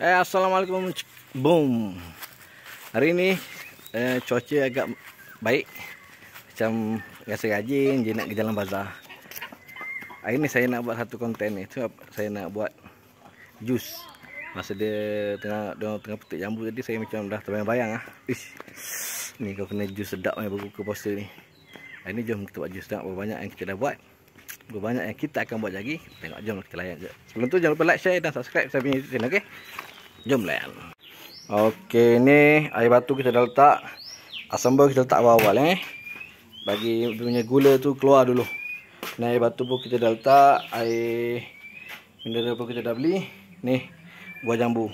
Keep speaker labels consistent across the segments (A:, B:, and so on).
A: Assalamualaikum. Boom. Hari ni cuaca agak baik. Macam rasa rajin je nak ke jalan bazar. Hari ni saya nak buat satu konten ni. Saya nak buat jus. Masa dia tengah petik jambu tadi, saya macam dah terbayang-bayang . Ish. Ni kau kena jus sedap ni berbuka puasa ni. Hari ni jom kita buat jus. Tengok berapa banyak yang kita dah buat, berapa banyak yang kita akan buat lagi. Tengok, jom kita layan je. Sebelum tu jangan lupa like, share dan subscribe saya punya YouTube channel, okey? Jom layan. Okey, ni air batu kita dah letak. Asam bawang kita letak awal-awal bagi punya gula tu keluar dulu. Ni air batu pun kita dah letak. Air mineral pun kita dah beli. Ni buah jambu.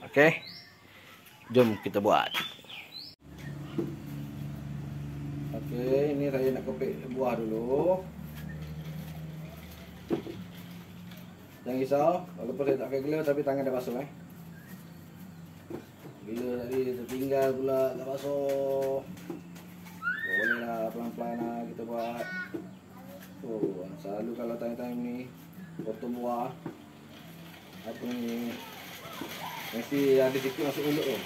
A: Okey. Jom kita buat. Okey, ni saya nak kepek buah dulu. Jangan risau, walaupun saya tak pakai glove tapi tangan dah basuh Bila tadi tertinggal pula tak basuh. Boleh lah, pelan-pelan lah kita buat. Selalu kalau time-time ni potong buah, apa ni, mesti ada sikit masuk mulut tu.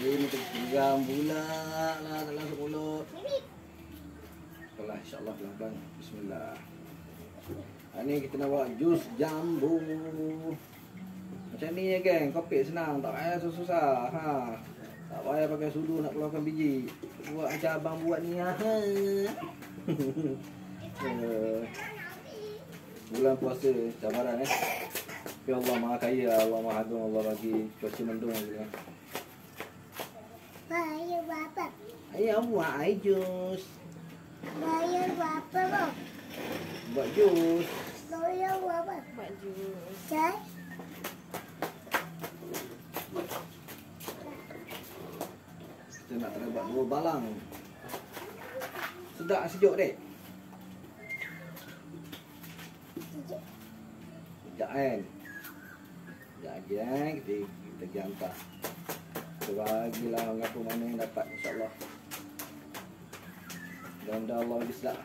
A: Ini tergeram pula lah, tak masuk mulut. Alah, insyaAllah pelan-pelan. Bismillah. Ni kita nak buat jus jambu. Macam ni je geng, kopek senang, tak payah susah-susah. Tak payah pakai sudu nak keluarkan biji. Buat macam abang buat ni Bulan puasa, cabaran Tapi Allah Maha Kaya, Allah Maha Agung, Allah bagi cuaca mendung lagi
B: Bayar berapa?
A: Ayah buat air jus.
B: Bayar berapa bang?
A: Buat jus.
B: Bayar berapa?
C: Buat jus.
B: Cai?
A: Kita nak kena buat 2 balang. Sedap sejuk dek. Sekejap kan. Sekejap lagi kita pergi hantar. Kita bahagilah mengaku mana yang dapat, insyaAllah. Mudah-mudahan Allah bagi sedap.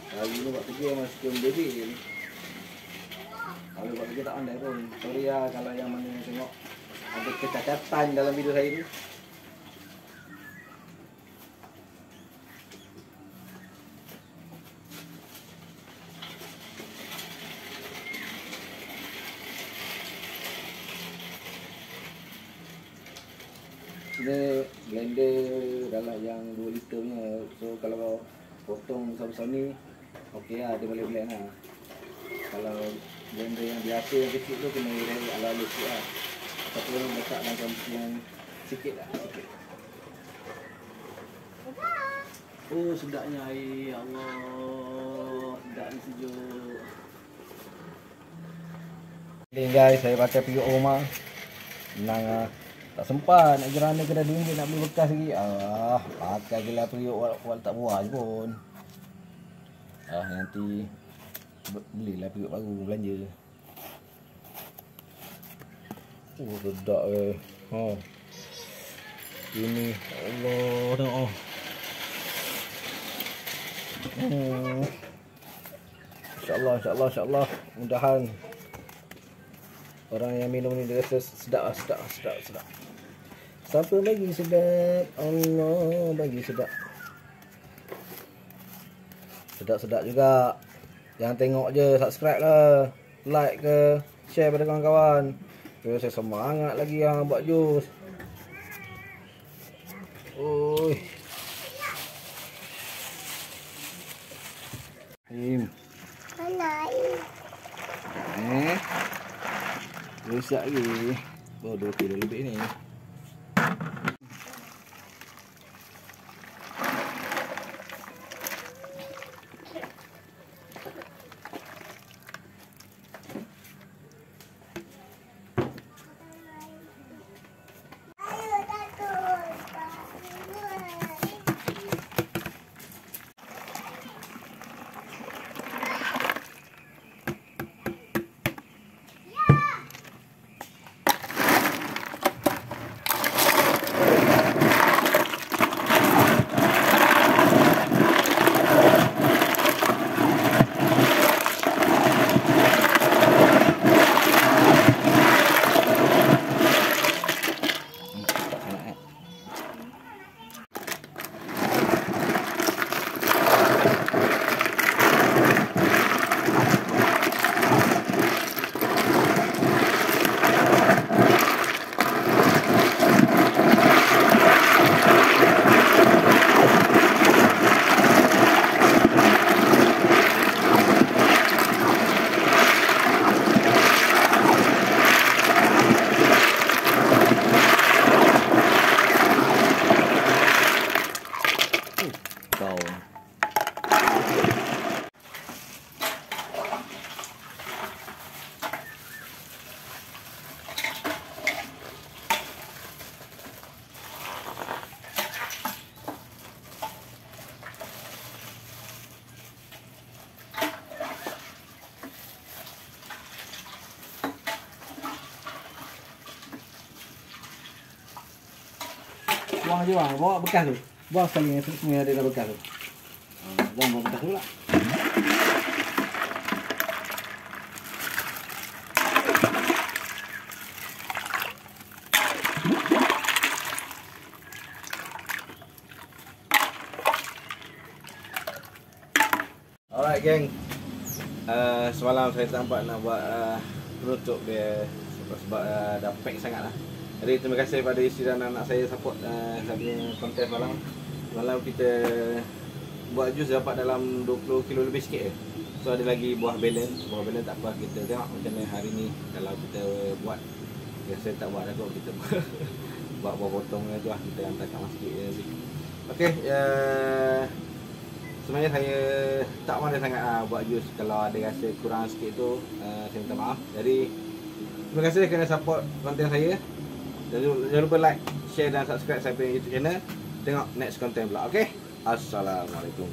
A: Hari ni buat kerja masih belum jadi. Kalau buat kerja tak pandai pun. Sorry lah kalau yang mana yang tengok ada kecacatan dalam video saya ni. Ini blender dalam yang 2 liter punya. So kalau potong besar-besar ni, okey lah, dia boleh blend lah. Kalau blender yang biasa yang kecil tu kena ala-ala sikit lah. Satu orang letak dalam yang sikit lah, sikit. Oh sedapnya air, Allah, sedap ni sejuk. Ni guys, saya pakai periuk rumah. Senang lah. Tak sempat nak gerana kena RM2 nak beli bekas lagi. Pakai je lah periuk walaupun tak buah je pun. Nanti belilah periuk baru belanja. Sedap ini Allah tengok. InsyaAllah. Mudahan orang yang minum ni dia rasa sedap. Siapa bagi sedap? Allah bagi sedap. Sedap juga. Jangan tengok je, subscribe lah, like ke, share pada kawan-kawan. Biar saya semangat lagi yang buat jus. Oi.
B: Mana air?
A: Rosak lagi. Baru 2 kilo lebih ni. kau. Buang je bang, bawa bekas tu. Buang sekali yang semua ada dalam bekas tu. Buang bekas tu lah. Alright geng, semalam saya tampak nak buat penutup dia sebab dah pack sangat lah. Jadi terima kasih pada isteri dan anak saya support saya punya konten semalam. Semalam kita buat jus dapat dalam 20 kilo lebih sikit je. So ada lagi buah balance tak apa, kita tengok macam mana hari ni kalau kita buat. Ya, saya tak buat dah kot, kita buat buah potong tu lah, kita hantarkan sikit je nanti. Okay, sebenarnya saya tak pandai sangat buat jus. Kalau ada rasa kurang sikit tu saya minta maaf. Jadi terima kasih kerana support konten saya. Jangan lupa like, share dan subscribe saya punya YouTube channel. Tengok next content pula. Okay, assalamualaikum.